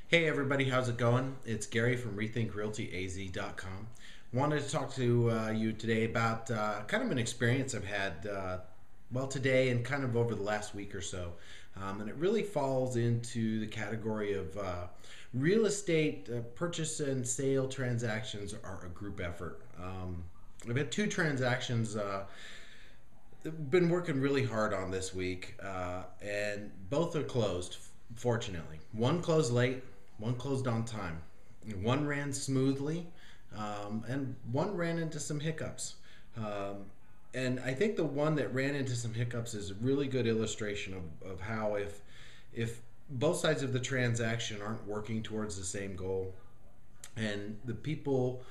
Hey everybody, how's it going? It's Gary from RethinkRealtyAZ.com. Wanted to talk to you today about kind of an experience I've had, today and kind of over the last week or so. And it really falls into the category of real estate purchase and sale transactions are a group effort. I've had two transactions been working really hard on this week, and both are closed, fortunately. One closed late, one closed on time. One ran smoothly, and one ran into some hiccups. And I think the one that ran into some hiccups is a really good illustration of how if both sides of the transaction aren't working towards the same goal, and the people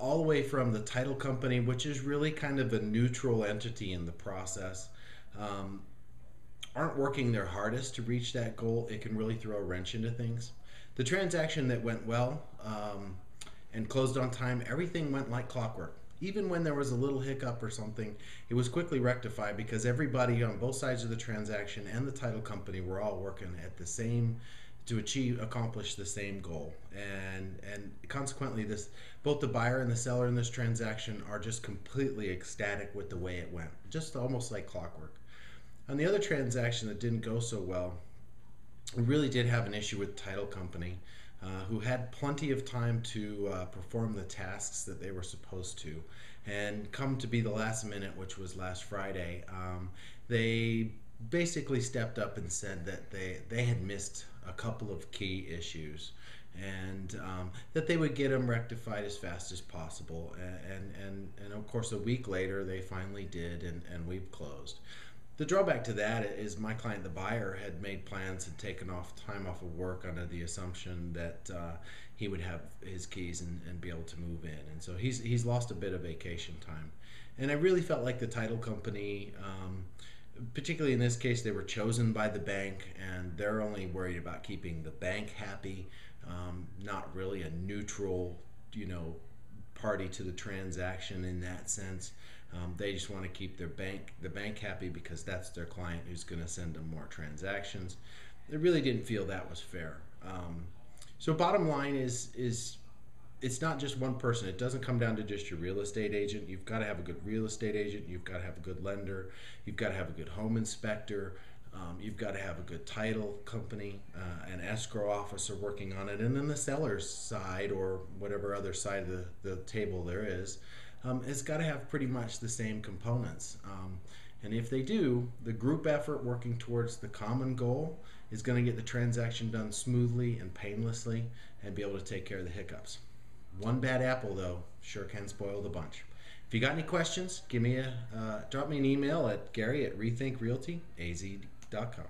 all the way from the title company, which is really kind of a neutral entity in the process, um, aren't working their hardest to reach that goal, it can really throw a wrench into things. The transaction that went well and closed on time, everything went like clockwork. Even when there was a little hiccup or something, it was quickly rectified because everybody on both sides of the transaction and the title company were all working at the same to accomplish the same goal. And consequently, this both the buyer and the seller in this transaction are just completely ecstatic with the way it went, just almost like clockwork. On the other transaction that didn't go so well, we really did have an issue with the title company, who had plenty of time to perform the tasks that they were supposed to. And come to be the last minute, which was last Friday, they basically stepped up and said that they had missed a couple of key issues, and that they would get them rectified as fast as possible. And of course, a week later, they finally did, and we've closed. The drawback to that is my client, the buyer, had made plans and taken off time off of work under the assumption that he would have his keys and be able to move in, and so he's lost a bit of vacation time. And I really felt like the title company, particularly in this case, they were chosen by the bank, and they're only worried about keeping the bank happy, not really a neutral, party to the transaction in that sense. They just want to keep the bank happy because that's their client who's going to send them more transactions. They really didn't feel that was fair. So bottom line is it's not just one person. It doesn't come down to just your real estate agent. You've got to have a good real estate agent. You've got to have a good lender. You've got to have a good home inspector. You've got to have a good title company, an escrow officer working on it, and then the seller's side, or whatever other side of the table there is, it's got to have pretty much the same components. And if they do, the group effort working towards the common goal is going to get the transaction done smoothly and painlessly and be able to take care of the hiccups. One bad apple, though, sure can spoil the bunch. If you got any questions, drop me an email at Gary@rethinkrealtyaz.com.